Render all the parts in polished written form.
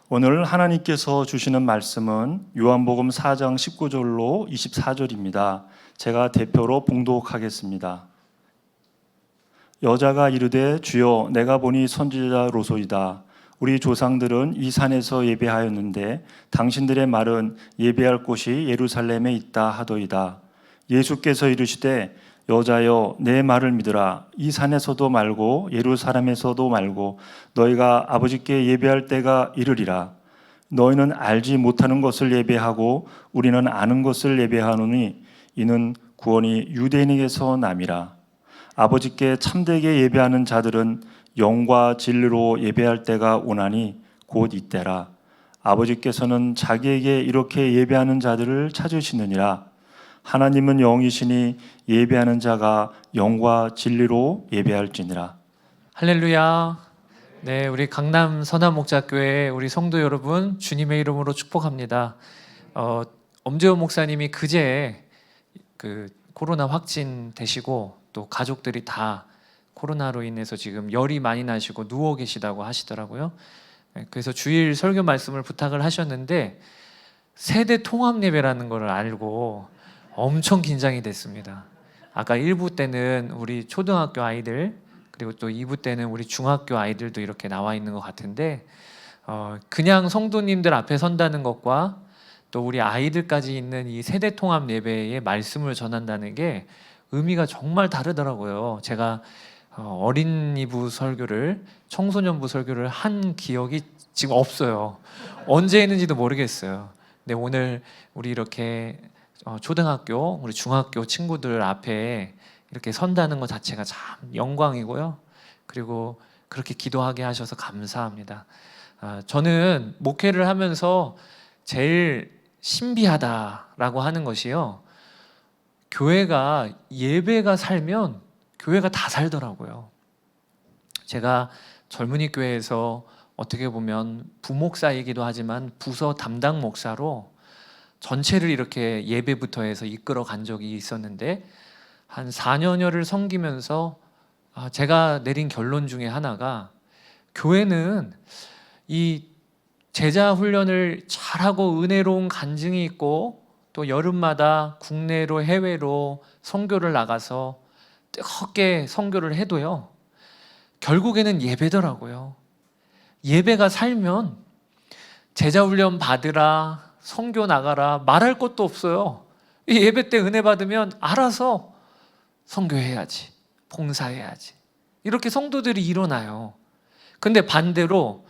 오늘 하나님께서 주시는 말씀은 요한복음 4장 19절로 24절입니다. 제가 대표로 봉독하겠습니다. 여자가 이르되 주여 내가 보니 선지자로소이다. 우리 조상들은 이 산에서 예배하였는데 당신들의 말은 예배할 곳이 예루살렘에 있다 하더이다. 예수께서 이르시되 여자여 내 말을 믿으라. 이 산에서도 말고 예루살렘에서도 말고 너희가 아버지께 예배할 때가 이르리라. 너희는 알지 못하는 것을 예배하고 우리는 아는 것을 예배하노니 이는 구원이 유대인에게서 남이라. 아버지께 참되게 예배하는 자들은 영과 진리로 예배할 때가 오나니 곧 이때라. 아버지께서는 자기에게 이렇게 예배하는 자들을 찾으시느니라. 하나님은 영이시니 예배하는 자가 영과 진리로 예배할지니라. 할렐루야. 네, 우리 강남 선한목자교회 우리 성도 여러분 주님의 이름으로 축복합니다. 엄재원 목사님이 그제 코로나 확진 되시고 또 가족들이 다 코로나로 인해서 지금 열이 많이 나시고 누워 계시다고 하시더라고요. 그래서 주일 설교 말씀을 부탁을 하셨는데 세대 통합 예배라는 걸 알고 엄청 긴장이 됐습니다. 아까 1부 때는 우리 초등학교 아이들 그리고 또 2부 때는 우리 중학교 아이들도 이렇게 나와 있는 것 같은데 그냥 성도님들 앞에 선다는 것과 또 우리 아이들까지 있는 이 세대 통합 예배의 말씀을 전한다는 게 의미가 정말 다르더라고요. 제가 어린이부 설교를 청소년부 설교를 한 기억이 지금 없어요. 언제 했는지도 모르겠어요. 근데 오늘 우리 이렇게 초등학교, 우리 중학교 친구들 앞에 이렇게 선다는 것 자체가 참 영광이고요. 그리고 그렇게 기도하게 하셔서 감사합니다. 저는 목회를 하면서 제일 신비하다라고 하는 것이요. 교회가 예배가 살면 교회가 다 살더라고요. 제가 젊은이 교회에서 어떻게 보면 부목사이기도 하지만 부서 담당 목사로 전체를 이렇게 예배부터 해서 이끌어 간 적이 있었는데 한 4년여를 섬기면서 제가 내린 결론 중에 하나가 교회는 이 제자 훈련을 잘하고 은혜로운 간증이 있고 또 여름마다 국내로 해외로 선교를 나가서 뜨겁게 선교를 해도요 결국에는 예배더라고요. 예배가 살면 제자 훈련 받으라 선교 나가라 말할 것도 없어요. 이 예배 때 은혜 받으면 알아서 선교해야지 봉사해야지 이렇게 성도들이 일어나요. 근데 반대로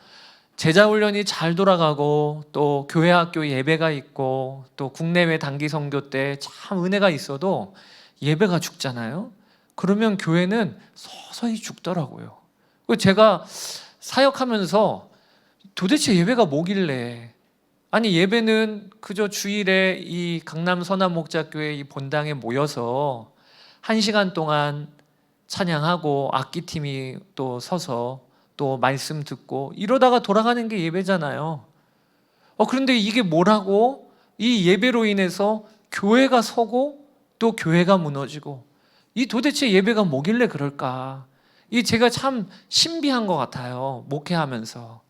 제자훈련이 잘 돌아가고 또 교회 학교 예배가 있고 또 국내외 단기 선교 때 참 은혜가 있어도 예배가 죽잖아요. 그러면 교회는 서서히 죽더라고요. 제가 사역하면서 도대체 예배가 뭐길래 아니 예배는 그저 주일에 이 강남 선한목자교회 이 본당에 모여서 1시간 동안 찬양하고 악기팀이 또 서서 또 말씀 듣고 이러다가 돌아가는 게 예배잖아요. 그런데 이게 뭐라고? 이 예배로 인해서 교회가 서고 또 교회가 무너지고 이 도대체 예배가 뭐길래 그럴까? 이 제가 참 신비한 것 같아요. 목회하면서.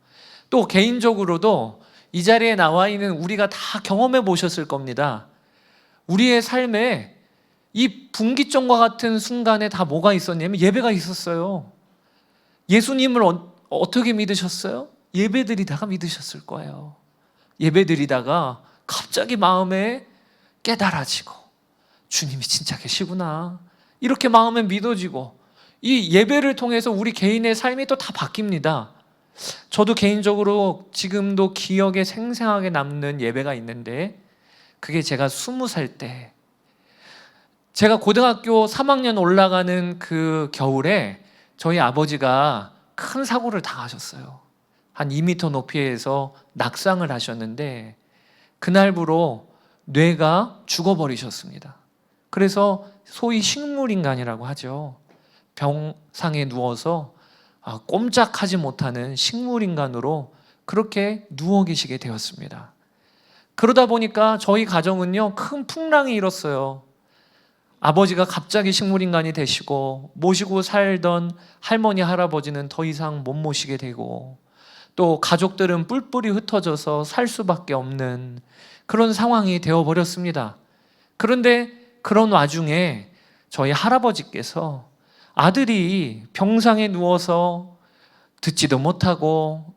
또 개인적으로도 이 자리에 나와 있는 우리가 다 경험해 보셨을 겁니다. 우리의 삶에 이 분기점과 같은 순간에 다 뭐가 있었냐면 예배가 있었어요. 예수님을 어떻게 믿으셨어요? 예배드리다가 믿으셨을 거예요. 예배드리다가 갑자기 마음에 깨달아지고 주님이 진짜 계시구나 이렇게 마음에 믿어지고 이 예배를 통해서 우리 개인의 삶이 또 다 바뀝니다. 저도 개인적으로 지금도 기억에 생생하게 남는 예배가 있는데 그게 제가 20살 때 제가 고등학교 3학년 올라가는 그 겨울에 저희 아버지가 큰 사고를 당하셨어요. 한 2m 높이에서 낙상을 하셨는데 그날부로 뇌가 죽어버리셨습니다. 그래서 소위 식물인간이라고 하죠. 병상에 누워서 꼼짝하지 못하는 식물인간으로 그렇게 누워 계시게 되었습니다. 그러다 보니까 저희 가정은요 큰 풍랑이 일었어요. 아버지가 갑자기 식물인간이 되시고 모시고 살던 할머니 할아버지는 더 이상 못 모시게 되고 또 가족들은 뿔뿔이 흩어져서 살 수밖에 없는 그런 상황이 되어버렸습니다. 그런데 그런 와중에 저희 할아버지께서 아들이 병상에 누워서 듣지도 못하고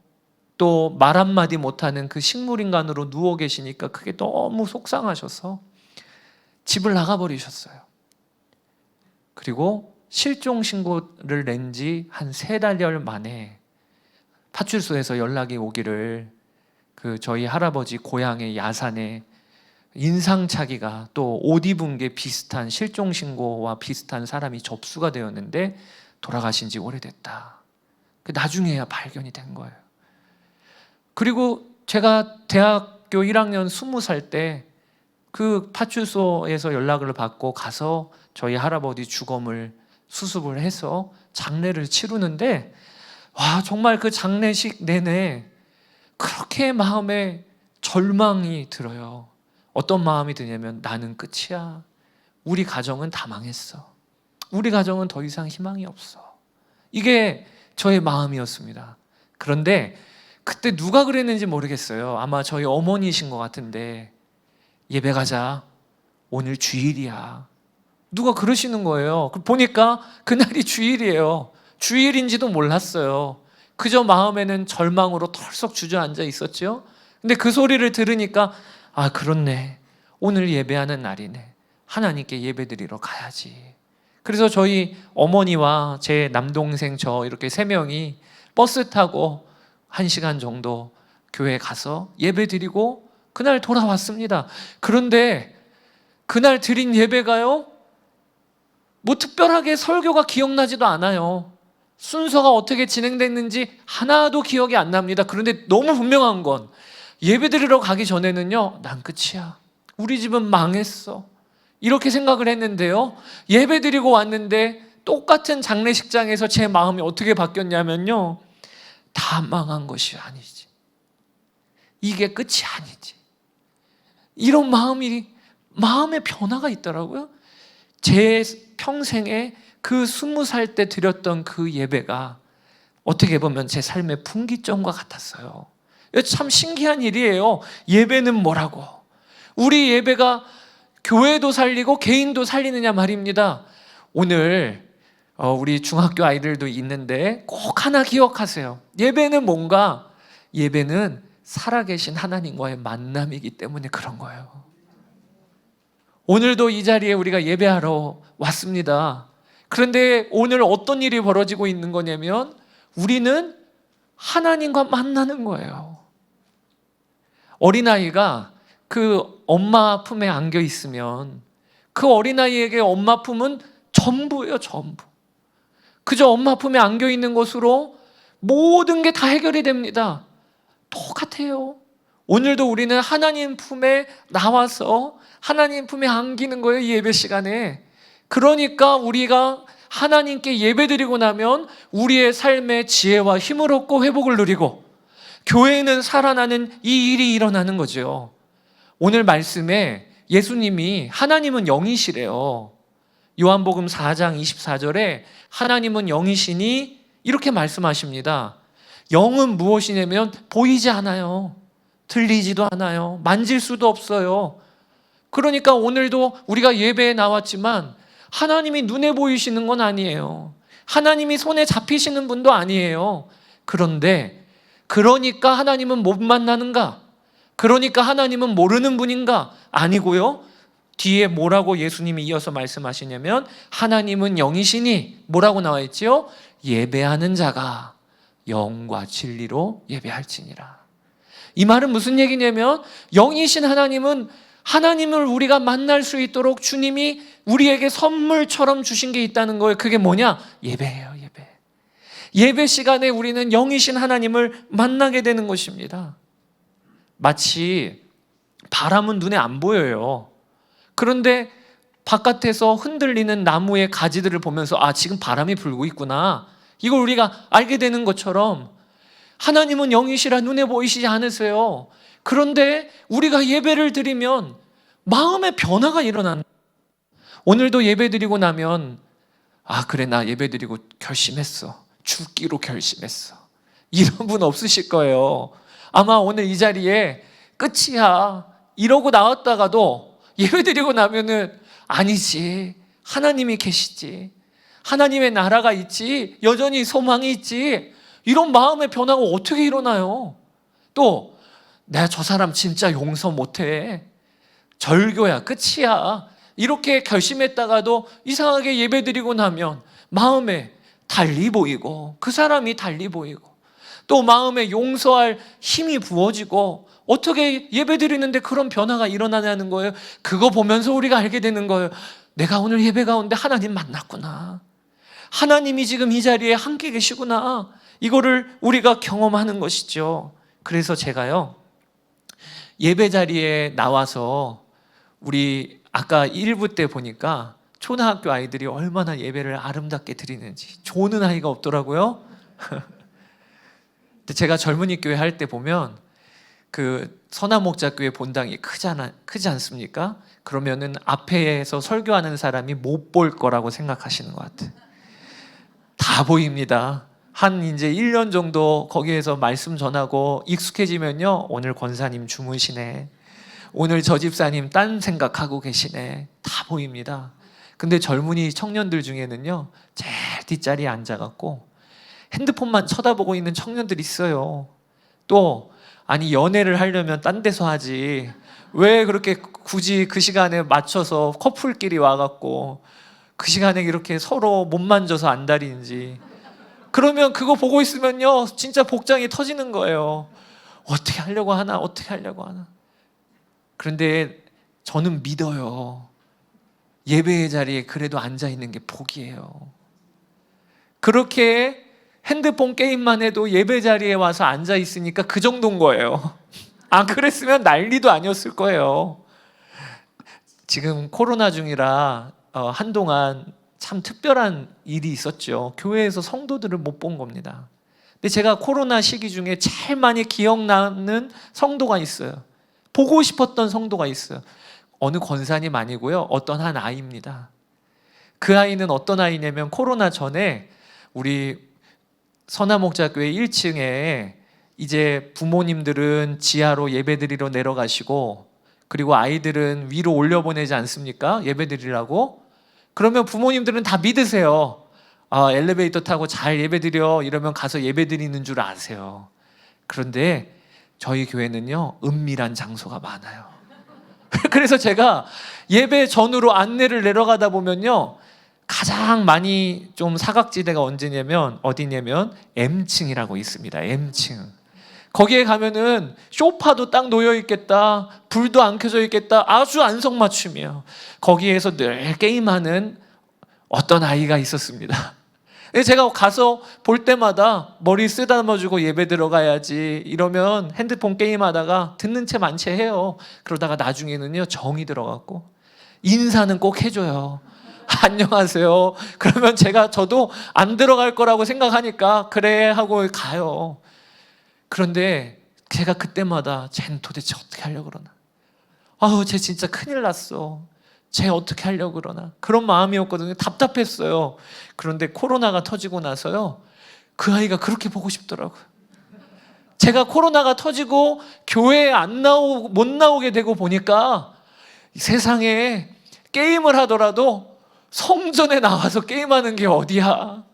또 말 한마디 못하는 그 식물인간으로 누워 계시니까 그게 너무 속상하셔서 집을 나가버리셨어요. 그리고 실종 신고를 낸 지 한 3달 만에 파출소에서 연락이 오기를 그 저희 할아버지 고향의 야산에 인상착의가 또 옷 입은 게 비슷한 실종 신고와 비슷한 사람이 접수가 되었는데 돌아가신 지 오래됐다. 나중에야 발견이 된 거예요. 그리고 제가 대학교 1학년 20살 때 그 파출소에서 연락을 받고 가서 저희 할아버지 주검을 수습을 해서 장례를 치르는데 와, 정말 그 장례식 내내 그렇게 마음에 절망이 들어요. 어떤 마음이 드냐면 나는 끝이야. 우리 가정은 다 망했어. 우리 가정은 더 이상 희망이 없어. 이게 저의 마음이었습니다. 그런데 그때 누가 그랬는지 모르겠어요. 아마 저희 어머니이신 것 같은데 예배 가자. 오늘 주일이야. 누가 그러시는 거예요. 보니까 그날이 주일이에요. 주일인지도 몰랐어요. 그저 마음에는 절망으로 털썩 주저앉아 있었죠. 근데 그 소리를 들으니까 아, 그렇네. 오늘 예배하는 날이네. 하나님께 예배드리러 가야지. 그래서 저희 어머니와 제 남동생 저 이렇게 3명이 버스 타고 1시간 정도 교회 가서 예배드리고 그날 돌아왔습니다. 그런데 그날 드린 예배가요, 뭐 특별하게 설교가 기억나지도 않아요. 순서가 어떻게 진행됐는지 하나도 기억이 안 납니다. 그런데 너무 분명한 건 예배드리러 가기 전에는요, 난 끝이야. 우리 집은 망했어. 이렇게 생각을 했는데요, 예배드리고 왔는데 똑같은 장례식장에서 제 마음이 어떻게 바뀌었냐면요, 다 망한 것이 아니지. 이게 끝이 아니지. 이런 마음의 변화가 있더라고요. 제 평생에 그 20살 때 드렸던 그 예배가 어떻게 보면 제 삶의 분기점과 같았어요. 참 신기한 일이에요. 예배는 뭐라고? 우리 예배가 교회도 살리고 개인도 살리느냐 말입니다. 오늘 우리 중학교 아이들도 있는데 꼭 하나 기억하세요. 예배는 뭔가? 예배는 살아계신 하나님과의 만남이기 때문에 그런 거예요. 오늘도 이 자리에 우리가 예배하러 왔습니다. 그런데 오늘 어떤 일이 벌어지고 있는 거냐면 우리는 하나님과 만나는 거예요. 어린아이가 그 엄마 품에 안겨 있으면 그 어린아이에게 엄마 품은 전부예요, 전부. 그저 엄마 품에 안겨 있는 것으로 모든 게 다 해결이 됩니다. 똑같아요. 오늘도 우리는 하나님 품에 나와서 하나님 품에 안기는 거예요, 이 예배 시간에. 그러니까 우리가 하나님께 예배드리고 나면 우리의 삶의 지혜와 힘을 얻고 회복을 누리고 교회는 살아나는 이 일이 일어나는 거죠. 오늘 말씀에 예수님이 하나님은 영이시래요. 요한복음 4장 24절에 하나님은 영이시니 이렇게 말씀하십니다. 영은 무엇이냐면 보이지 않아요. 들리지도 않아요. 만질 수도 없어요. 그러니까 오늘도 우리가 예배에 나왔지만 하나님이 눈에 보이시는 건 아니에요. 하나님이 손에 잡히시는 분도 아니에요. 그런데 그러니까 하나님은 못 만나는가? 그러니까 하나님은 모르는 분인가? 아니고요. 뒤에 뭐라고 예수님이 이어서 말씀하시냐면 하나님은 영이시니 뭐라고 나와 있지요? 예배하는 자가 영과 진리로 예배할지니라. 이 말은 무슨 얘기냐면 영이신 하나님은 하나님을 우리가 만날 수 있도록 주님이 우리에게 선물처럼 주신 게 있다는 거예요. 그게 뭐냐? 예배예요, 예배. 예배 시간에 우리는 영이신 하나님을 만나게 되는 것입니다. 마치 바람은 눈에 안 보여요. 그런데 바깥에서 흔들리는 나무의 가지들을 보면서 아, 지금 바람이 불고 있구나. 이걸 우리가 알게 되는 것처럼 하나님은 영이시라 눈에 보이시지 않으세요. 그런데 우리가 예배를 드리면 마음의 변화가 일어난다. 오늘도 예배 드리고 나면 아, 그래, 나 예배 드리고 결심했어. 죽기로 결심했어. 이런 분 없으실 거예요. 아마 오늘 이 자리에 끝이야 이러고 나왔다가도 예배드리고 나면은 아니지, 하나님이 계시지, 하나님의 나라가 있지, 여전히 소망이 있지, 이런 마음의 변화가 어떻게 일어나요? 또 내가 저 사람 진짜 용서 못해, 절교야, 끝이야, 이렇게 결심했다가도 이상하게 예배드리고 나면 마음에 달리 보이고 그 사람이 달리 보이고 또 마음에 용서할 힘이 부어지고 어떻게 예배드리는데 그런 변화가 일어나냐는 거예요. 그거 보면서 우리가 알게 되는 거예요. 내가 오늘 예배 가운데 하나님 만났구나, 하나님이 지금 이 자리에 함께 계시구나, 이거를 우리가 경험하는 것이죠. 그래서 제가요, 예배 자리에 나와서 우리 아까 1부 때 보니까 초등학교 아이들이 얼마나 예배를 아름답게 드리는지, 조는 아이가 없더라고요. 근데 제가 젊은이 교회 할 때 보면 그 선화목자교회 본당이 크지 않습니까? 그러면은 앞에서 설교하는 사람이 못 볼 거라고 생각하시는 것 같아요. 다 보입니다. 한 이제 1년 정도 거기에서 말씀 전하고 익숙해지면요, 오늘 권사님 주무시네, 오늘 저 집사님 딴 생각하고 계시네, 다 보입니다. 근데 젊은이 청년들 중에는요, 제일 뒷자리에 앉아갖고 핸드폰만 쳐다보고 있는 청년들이 있어요. 또 아니, 연애를 하려면 딴 데서 하지 왜 그렇게 굳이 그 시간에 맞춰서 커플끼리 와갖고 그 시간에 이렇게 서로 못 만져서 안달인지. 그러면 그거 보고 있으면요, 진짜 복장이 터지는 거예요. 어떻게 하려고 하나, 어떻게 하려고 하나. 그런데 저는 믿어요. 예배의 자리에 그래도 앉아있는 게 복이에요. 그렇게 핸드폰 게임만 해도 예배 자리에 와서 앉아있으니까 그 정도인 거예요. 안 그랬으면 난리도 아니었을 거예요. 지금 코로나 중이라 한동안 참 특별한 일이 있었죠. 교회에서 성도들을 못 본 겁니다. 근데 제가 코로나 시기 중에 제일 많이 기억나는 성도가 있어요. 보고 싶었던 성도가 있어요. 어느 권사님 아니고요, 어떤 한 아이입니다. 그 아이는 어떤 아이냐면, 코로나 전에 우리 선화목자교회 1층에 이제 부모님들은 지하로 예배드리러 내려가시고, 그리고 아이들은 위로 올려보내지 않습니까? 예배드리라고. 그러면 부모님들은 다 믿으세요. 엘리베이터 타고 잘 예배드려 이러면 가서 예배드리는 줄 아세요. 그런데 저희 교회는요, 은밀한 장소가 많아요. 그래서 제가 예배 전후로 안내를 내려가다 보면요, 가장 많이 좀 사각지대가 어디냐면 M층이라고 있습니다. M층. 거기에 가면은 소파도 딱 놓여 있겠다, 불도 안 켜져 있겠다, 아주 안성맞춤이에요. 거기에서 늘 게임하는 어떤 아이가 있었습니다. 제가 가서 볼 때마다 머리 쓰다듬어주고 예배 들어가야지 이러면 핸드폰 게임하다가 듣는 채 만채 해요. 그러다가 나중에는요, 정이 들어갖고 인사는 꼭 해줘요. 안녕하세요. 그러면 저도 안 들어갈 거라고 생각하니까 그래 하고 가요. 그런데 제가 그때마다 쟤는 도대체 어떻게 하려고 그러나, 쟤 진짜 큰일 났어, 쟤 어떻게 하려고 그러나, 그런 마음이었거든요. 답답했어요. 그런데 코로나가 터지고 나서요, 그 아이가 그렇게 보고 싶더라고요. 제가 코로나가 터지고 교회에 못 나오게 되고 보니까 세상에 게임을 하더라도 성전에 나와서 게임하는 게 어디야,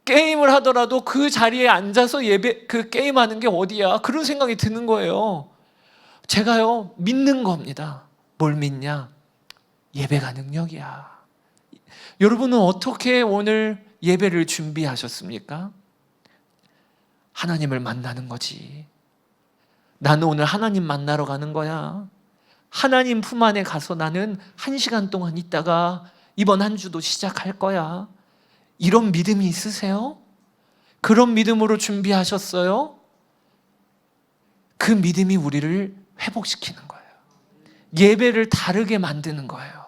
게임을 하더라도 그 자리에 앉아서 그 게임하는 게 어디야, 그런 생각이 드는 거예요. 제가요, 믿는 겁니다. 뭘 믿냐? 예배가 능력이야. 여러분은 어떻게 오늘 예배를 준비하셨습니까? 하나님을 만나는 거지. 나는 오늘 하나님 만나러 가는 거야. 하나님 품 안에 가서 나는 1시간 동안 있다가 이번 한 주도 시작할 거야. 이런 믿음이 있으세요? 그런 믿음으로 준비하셨어요? 그 믿음이 우리를 회복시키는 거예요. 예배를 다르게 만드는 거예요.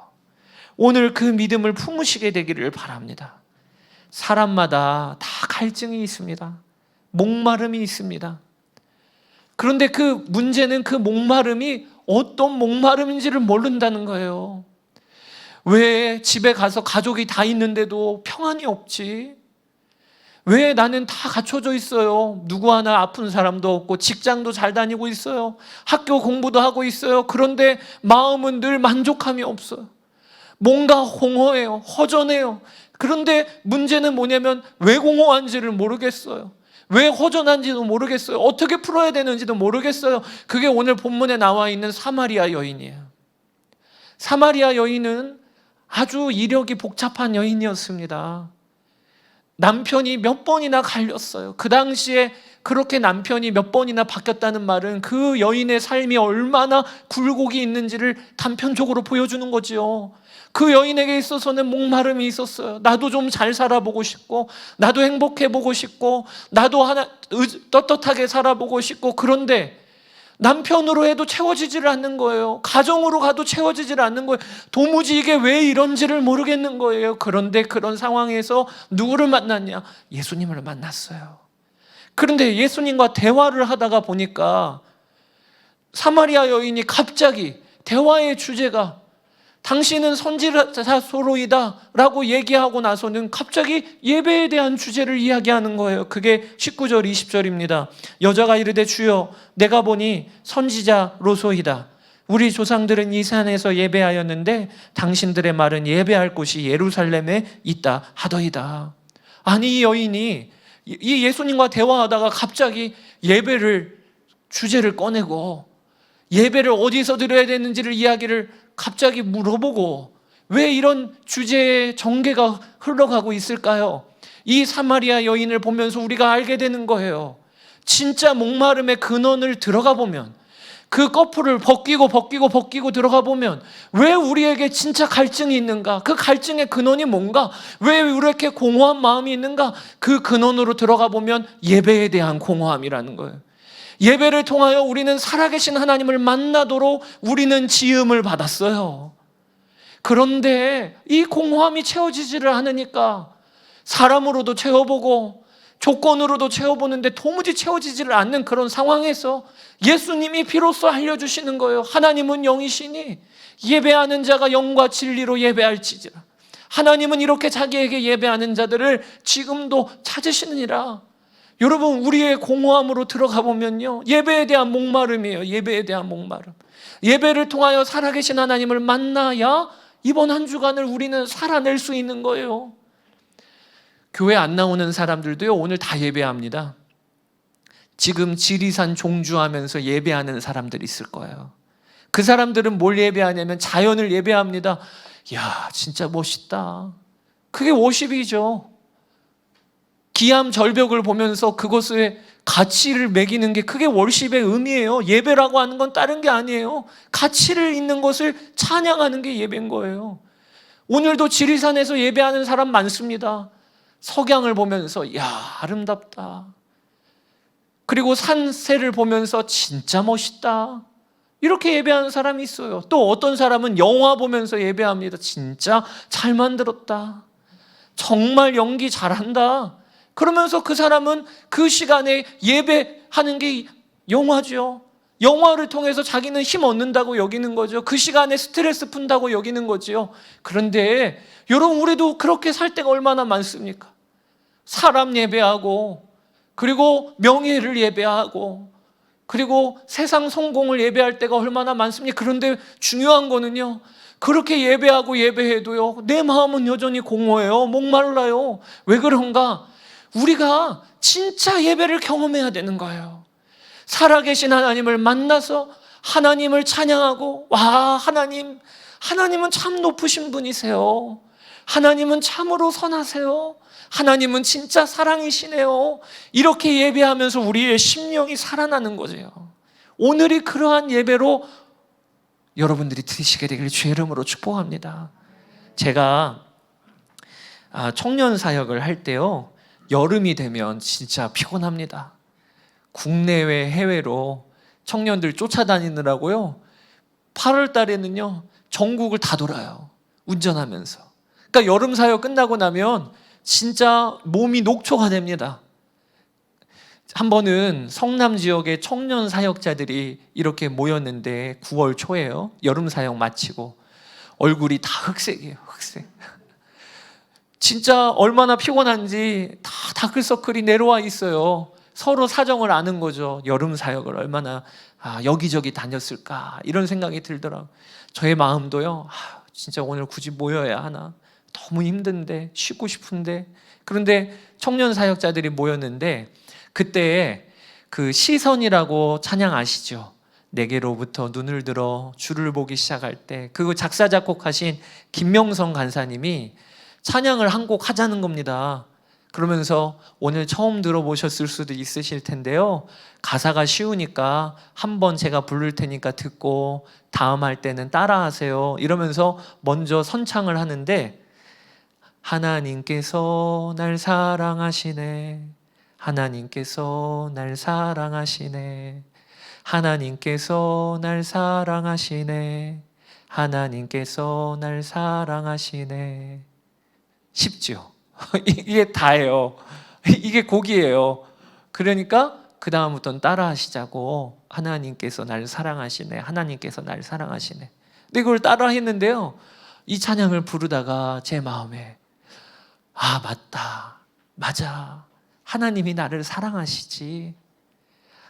오늘 그 믿음을 품으시게 되기를 바랍니다. 사람마다 다 갈증이 있습니다. 목마름이 있습니다. 그런데 그 문제는 그 목마름이 어떤 목마름인지를 모른다는 거예요. 왜 집에 가서 가족이 다 있는데도 평안이 없지? 왜 나는 다 갖춰져 있어요? 누구 하나 아픈 사람도 없고 직장도 잘 다니고 있어요. 학교 공부도 하고 있어요. 그런데 마음은 늘 만족함이 없어요. 뭔가 공허해요. 허전해요. 그런데 문제는 뭐냐면 왜 공허한지를 모르겠어요. 왜 허전한지도 모르겠어요. 어떻게 풀어야 되는지도 모르겠어요. 그게 오늘 본문에 나와 있는 사마리아 여인이에요. 사마리아 여인은 아주 이력이 복잡한 여인이었습니다. 남편이 몇 번이나 갈렸어요. 그 당시에 그렇게 남편이 몇 번이나 바뀌었다는 말은 그 여인의 삶이 얼마나 굴곡이 있는지를 단편적으로 보여주는 거지요. 그 여인에게 있어서는 목마름이 있었어요. 나도 좀 잘 살아보고 싶고, 나도 행복해보고 싶고, 나도 떳떳하게 살아보고 싶고, 그런데 남편으로 해도 채워지지를 않는 거예요. 가정으로 가도 채워지지를 않는 거예요. 도무지 이게 왜 이런지를 모르겠는 거예요. 그런데 그런 상황에서 누구를 만났냐? 예수님을 만났어요. 그런데 예수님과 대화를 하다가 보니까 사마리아 여인이 갑자기 대화의 주제가 당신은 선지자로이다 라고 얘기하고 나서는 갑자기 예배에 대한 주제를 이야기하는 거예요. 그게 19절 20절입니다. 여자가 이르되 주여 내가 보니 선지자로소이다. 우리 조상들은 이 산에서 예배하였는데 당신들의 말은 예배할 곳이 예루살렘에 있다 하더이다. 아니 이 여인이 이 예수님과 대화하다가 갑자기 주제를 꺼내고 예배를 어디서 드려야 되는지를 이야기를 갑자기 물어보고 왜 이런 주제의 전개가 흘러가고 있을까요? 이 사마리아 여인을 보면서 우리가 알게 되는 거예요. 진짜 목마름의 근원을 들어가 보면, 그 커플을 벗기고 들어가 보면 왜 우리에게 진짜 갈증이 있는가? 그 갈증의 근원이 뭔가? 왜 이렇게 공허한 마음이 있는가? 그 근원으로 들어가 보면 예배에 대한 공허함이라는 거예요. 예배를 통하여 우리는 살아계신 하나님을 만나도록 우리는 지음을 받았어요. 그런데 이 공허함이 채워지지를 않으니까 사람으로도 채워보고 조건으로도 채워보는데 도무지 채워지지를 않는 그런 상황에서 예수님이 비로소 알려주시는 거예요. 하나님은 영이시니 예배하는 자가 영과 진리로 예배할지니라. 하나님은 이렇게 자기에게 예배하는 자들을 지금도 찾으시느니라. 여러분, 우리의 공허함으로 들어가 보면요, 예배에 대한 목마름이에요. 예배에 대한 목마름. 예배를 통하여 살아계신 하나님을 만나야 이번 한 주간을 우리는 살아낼 수 있는 거예요. 교회 안 나오는 사람들도요, 오늘 다 예배합니다. 지금 지리산 종주하면서 예배하는 사람들이 있을 거예요. 그 사람들은 뭘 예배하냐면 자연을 예배합니다. 이야, 진짜 멋있다. 그게 워십이죠. 기암 절벽을 보면서 그것에 가치를 매기는 게 그게 월십의 의미예요. 예배라고 하는 건 다른 게 아니에요. 가치를 있는 것을 찬양하는 게 예배인 거예요. 오늘도 지리산에서 예배하는 사람 많습니다. 석양을 보면서 이야, 아름답다. 그리고 산새를 보면서 진짜 멋있다. 이렇게 예배하는 사람이 있어요. 또 어떤 사람은 영화 보면서 예배합니다. 진짜 잘 만들었다. 정말 연기 잘한다. 그러면서 그 사람은 그 시간에 예배하는 게 영화죠. 영화를 통해서 자기는 힘 얻는다고 여기는 거죠. 그 시간에 스트레스 푼다고 여기는 거지요. 그런데 여러분, 우리도 그렇게 살 때가 얼마나 많습니까? 사람 예배하고, 그리고 명예를 예배하고, 그리고 세상 성공을 예배할 때가 얼마나 많습니까? 그런데 중요한 거는요, 그렇게 예배하고 예배해도요, 내 마음은 여전히 공허해요. 목말라요. 왜 그런가? 우리가 진짜 예배를 경험해야 되는 거예요. 살아계신 하나님을 만나서 하나님을 찬양하고, 와, 하나님은 참 높으신 분이세요. 하나님은 참으로 선하세요. 하나님은 진짜 사랑이시네요. 이렇게 예배하면서 우리의 심령이 살아나는 거죠. 오늘이 그러한 예배로 여러분들이 드시게 되길 주의 이름으로 축복합니다. 제가 청년 사역을 할 때요, 여름이 되면 진짜 피곤합니다. 국내외 해외로 청년들 쫓아다니느라고요, 8월 달에는요 전국을 다 돌아요. 운전하면서. 그러니까 여름 사역 끝나고 나면 진짜 몸이 녹초가 됩니다. 한 번은 성남 지역의 청년 사역자들이 이렇게 모였는데 9월 초에요. 여름 사역 마치고 얼굴이 다 흑색이에요. 흑색. 진짜 얼마나 피곤한지 다 다크서클이 내려와 있어요. 서로 사정을 아는 거죠. 여름 사역을 얼마나 여기저기 다녔을까 이런 생각이 들더라고요. 저의 마음도요. 진짜 오늘 굳이 모여야 하나? 너무 힘든데, 쉬고 싶은데. 그런데 청년 사역자들이 모였는데 그때 그 시선이라고 찬양 아시죠? 내게로부터 눈을 들어 주를 보기 시작할 때 그 작사 작곡하신 김명성 간사님이 찬양을 한 곡 하자는 겁니다. 그러면서 오늘 처음 들어보셨을 수도 있으실 텐데요. 가사가 쉬우니까 한번 제가 부를 테니까 듣고 다음 할 때는 따라하세요. 이러면서 먼저 선창을 하는데 하나님께서 날 사랑하시네. 하나님께서 날 사랑하시네. 하나님께서 날 사랑하시네. 하나님께서 날 사랑하시네. 쉽죠? 이게 다예요. 이게 곡이에요. 그러니까 그 다음부터는 따라하시자고. 하나님께서 날 사랑하시네. 하나님께서 날 사랑하시네. 근데 그걸 따라 했는데요. 이 찬양을 부르다가 제 마음에 맞다. 맞아. 하나님이 나를 사랑하시지.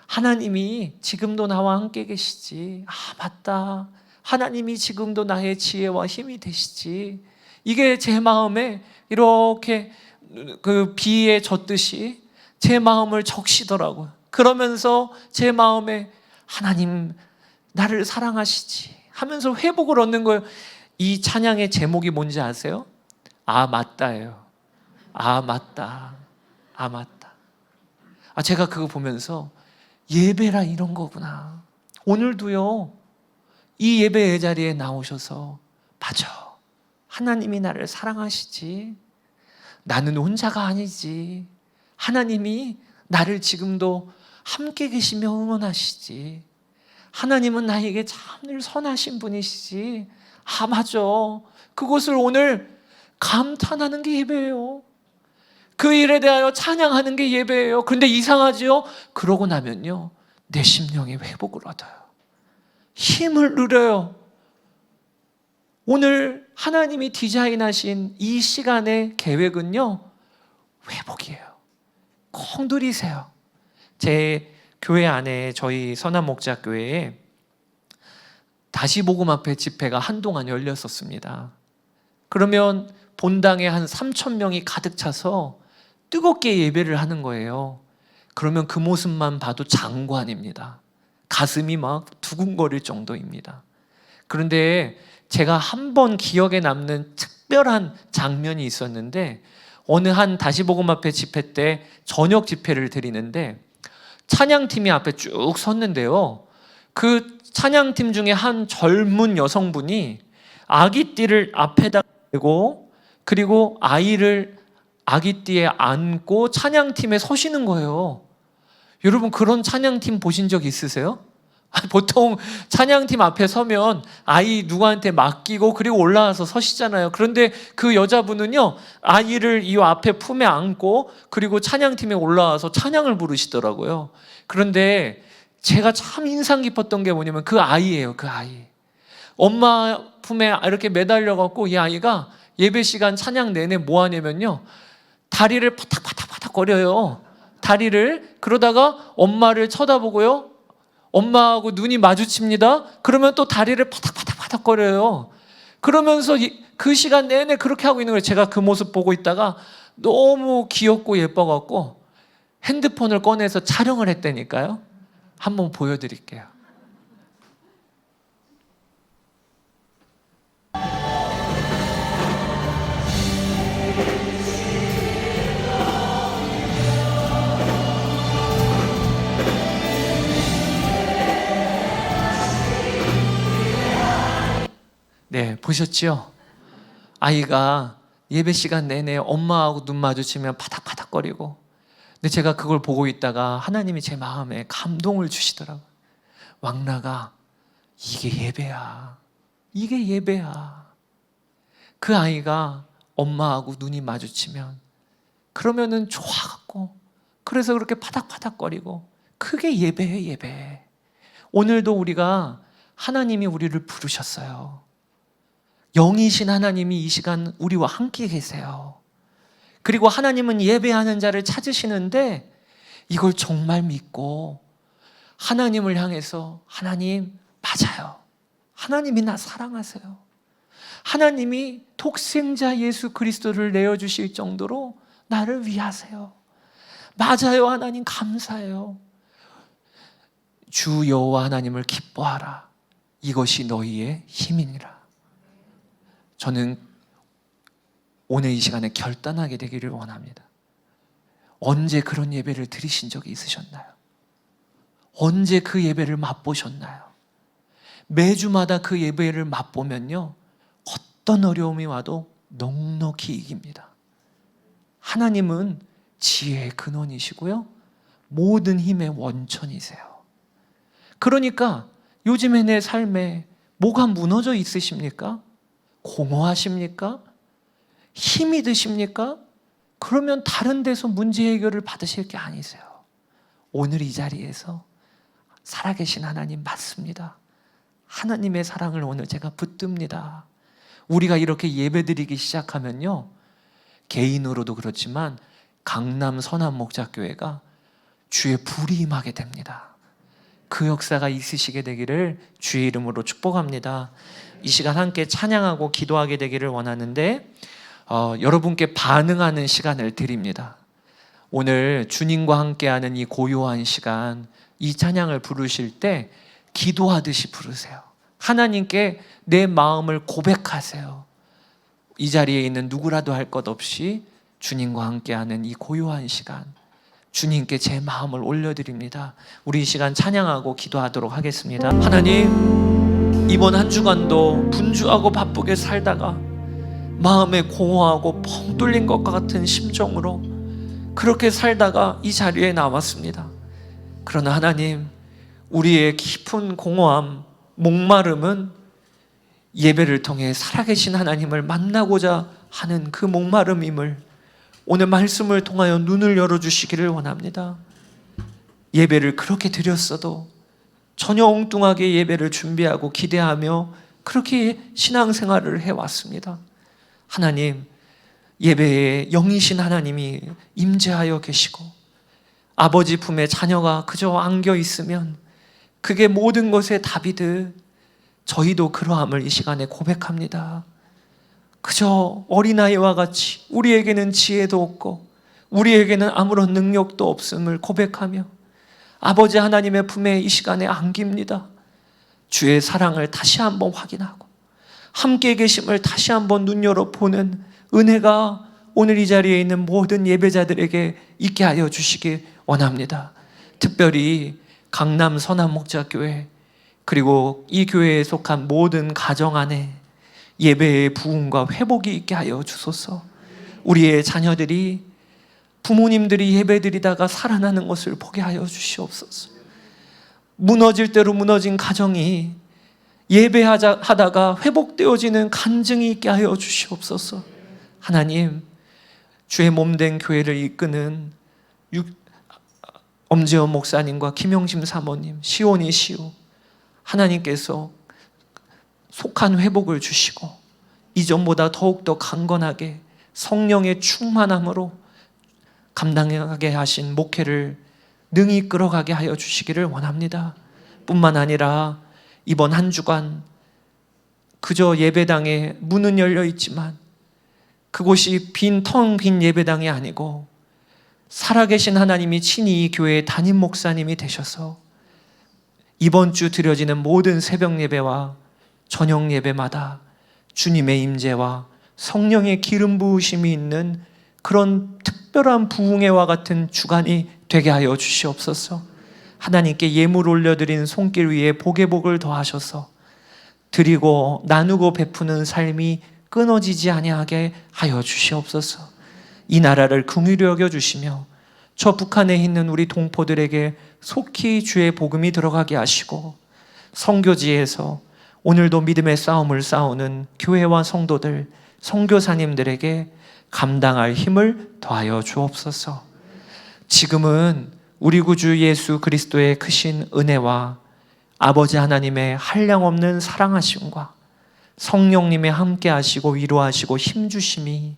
하나님이 지금도 나와 함께 계시지. 맞다. 하나님이 지금도 나의 지혜와 힘이 되시지. 이게 제 마음에 이렇게 그 비에 젖듯이 제 마음을 적시더라고요. 그러면서 제 마음에 하나님 나를 사랑하시지 하면서 회복을 얻는 거예요. 이 찬양의 제목이 뭔지 아세요? 맞다예요. 맞다. 맞다. 제가 그거 보면서 예배라 이런 거구나. 오늘도요. 이 예배의 자리에 나오셔서 맞아. 하나님이 나를 사랑하시지. 나는 혼자가 아니지. 하나님이 나를 지금도 함께 계시며 응원하시지. 하나님은 나에게 참 늘 선하신 분이시지. 맞아. 그것을 오늘 감탄하는 게 예배예요. 그 일에 대하여 찬양하는 게 예배예요. 그런데 이상하지요? 그러고 나면요. 내 심령이 회복을 얻어요. 힘을 누려요. 오늘 하나님이 디자인하신 이 시간의 계획은요. 회복이에요. 꼭 누리세요. 제 교회 안에 저희 선한목자교회에 다시 복음 앞에 집회가 한동안 열렸었습니다. 그러면 본당에 한 3,000명이 가득 차서 뜨겁게 예배를 하는 거예요. 그러면 그 모습만 봐도 장관입니다. 가슴이 막 두근거릴 정도입니다. 그런데 제가 한 번 기억에 남는 특별한 장면이 있었는데 어느 한 다시 복음 앞에 집회 때 저녁 집회를 드리는데 찬양팀이 앞에 쭉 섰는데요. 그 찬양팀 중에 한 젊은 여성분이 아기띠를 앞에다 대고 그리고 아이를 아기띠에 안고 찬양팀에 서시는 거예요. 여러분 그런 찬양팀 보신 적 있으세요? 보통 찬양팀 앞에 서면 아이 누구한테 맡기고 그리고 올라와서 서시잖아요. 그런데 그 여자분은요 아이를 이 앞에 품에 안고 그리고 찬양팀에 올라와서 찬양을 부르시더라고요. 그런데 제가 참 인상 깊었던 게 뭐냐면 그 아이예요. 그 아이 엄마 품에 이렇게 매달려 갖고 이 아이가 예배 시간 찬양 내내 뭐 하냐면요 다리를 파닥파닥파닥 거려요. 다리를. 그러다가 엄마를 쳐다보고요 엄마하고 눈이 마주칩니다. 그러면 또 다리를 파닥파닥파닥 거려요. 그러면서 그 시간 내내 그렇게 하고 있는 거예요. 제가 그 모습 보고 있다가 너무 귀엽고 예뻐갖고 핸드폰을 꺼내서 촬영을 했다니까요. 한번 보여드릴게요. 네, 보셨죠? 아이가 예배 시간 내내 엄마하고 눈 마주치면 파닥파닥거리고. 근데 제가 그걸 보고 있다가 하나님이 제 마음에 감동을 주시더라고요. 왕라가 이게 예배야. 이게 예배야. 그 아이가 엄마하고 눈이 마주치면 그러면은 좋아갖고 그래서 그렇게 파닥파닥거리고 그게 예배예요. 예배. 오늘도 우리가 하나님이 우리를 부르셨어요. 영이신 하나님이 이 시간 우리와 함께 계세요. 그리고 하나님은 예배하는 자를 찾으시는데 이걸 정말 믿고 하나님을 향해서 하나님 맞아요. 하나님이 나 사랑하세요. 하나님이 독생자 예수 그리스도를 내어주실 정도로 나를 위하세요. 맞아요. 하나님 감사해요. 주 여호와 하나님을 기뻐하라. 이것이 너희의 힘이니라. 저는 오늘 이 시간에 결단하게 되기를 원합니다. 언제 그런 예배를 드리신 적이 있으셨나요? 언제 그 예배를 맛보셨나요? 매주마다 그 예배를 맛보면요, 어떤 어려움이 와도 넉넉히 이깁니다. 하나님은 지혜의 근원이시고요, 모든 힘의 원천이세요. 그러니까 요즘에 내 삶에 뭐가 무너져 있으십니까? 공허하십니까? 힘이 드십니까? 그러면 다른 데서 문제 해결을 받으실 게 아니세요. 오늘 이 자리에서 살아계신 하나님 맞습니다. 하나님의 사랑을 오늘 제가 붙듭니다. 우리가 이렇게 예배드리기 시작하면요, 개인으로도 그렇지만 강남 선한목자교회가 주의 불이 임하게 됩니다. 그 역사가 있으시게 되기를 주의 이름으로 축복합니다. 이 시간 함께 찬양하고 기도하게 되기를 원하는데 여러분께 반응하는 시간을 드립니다. 오늘 주님과 함께하는 이 고요한 시간, 이 찬양을 부르실 때 기도하듯이 부르세요. 하나님께 내 마음을 고백하세요. 이 자리에 있는 누구라도 할 것 없이 주님과 함께하는 이 고요한 시간, 주님께 제 마음을 올려드립니다. 우리 이 시간 찬양하고 기도하도록 하겠습니다. 하나님, 이번 한 주간도 분주하고 바쁘게 살다가 마음에 공허하고 펑 뚫린 것과 같은 심정으로 그렇게 살다가 이 자리에 나왔습니다. 그러나 하나님, 우리의 깊은 공허함, 목마름은 예배를 통해 살아계신 하나님을 만나고자 하는 그 목마름임을 오늘 말씀을 통하여 눈을 열어주시기를 원합니다. 예배를 그렇게 드렸어도 전혀 엉뚱하게 예배를 준비하고 기대하며 그렇게 신앙생활을 해왔습니다. 하나님, 예배에 영이신 하나님이 임재하여 계시고 아버지 품에 자녀가 그저 안겨 있으면 그게 모든 것의 답이듯 저희도 그러함을 이 시간에 고백합니다. 그저 어린아이와 같이 우리에게는 지혜도 없고 우리에게는 아무런 능력도 없음을 고백하며 아버지 하나님의 품에 이 시간에 안깁니다. 주의 사랑을 다시 한번 확인하고 함께 계심을 다시 한번 눈 열어보는 은혜가 오늘 이 자리에 있는 모든 예배자들에게 있게 하여 주시기 원합니다. 특별히 강남 선한목자교회 그리고 이 교회에 속한 모든 가정 안에 예배의 부흥과 회복이 있게 하여 주소서. 우리의 자녀들이 부모님들이 예배드리다가 살아나는 것을 보게 하여 주시옵소서. 무너질 대로 무너진 가정이 예배하다가 회복되어지는 간증이 있게 하여 주시옵소서. 하나님, 주의 몸된 교회를 이끄는 엄재원 목사님과 김영심 사모님, 시온이 시우, 하나님께서 속한 회복을 주시고 이전보다 더욱더 강건하게 성령의 충만함으로 감당하게 하신 목회를 능히 이끌어가게 하여 주시기를 원합니다. 뿐만 아니라 이번 한 주간 그저 예배당에 문은 열려 있지만 그곳이 텅 빈 예배당이 아니고 살아계신 하나님이 친히 이 교회의 담임 목사님이 되셔서 이번 주 드려지는 모든 새벽 예배와 저녁 예배마다 주님의 임재와 성령의 기름 부으심이 있는 그런 특별한 부흥회와 같은 주간이 되게 하여 주시옵소서. 하나님께 예물 올려드린 손길 위에 복의 복을 더하셔서 드리고 나누고 베푸는 삶이 끊어지지 아니하게 하여 주시옵소서. 이 나라를 긍휼히 여겨주시며 저 북한에 있는 우리 동포들에게 속히 주의 복음이 들어가게 하시고 선교지에서 오늘도 믿음의 싸움을 싸우는 교회와 성도들, 선교사님들에게 감당할 힘을 더하여 주옵소서. 지금은 우리 구주 예수 그리스도의 크신 은혜와 아버지 하나님의 한량없는 사랑하심과 성령님의 함께하시고 위로하시고 힘주심이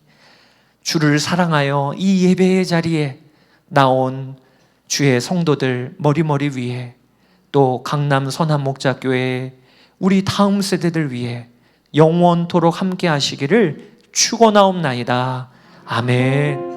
주를 사랑하여 이 예배의 자리에 나온 주의 성도들 머리머리 위에, 또 강남 선한목자교회 우리 다음 세대들 위해 영원토록 함께 하시기를 축원하옵나이다. 아멘.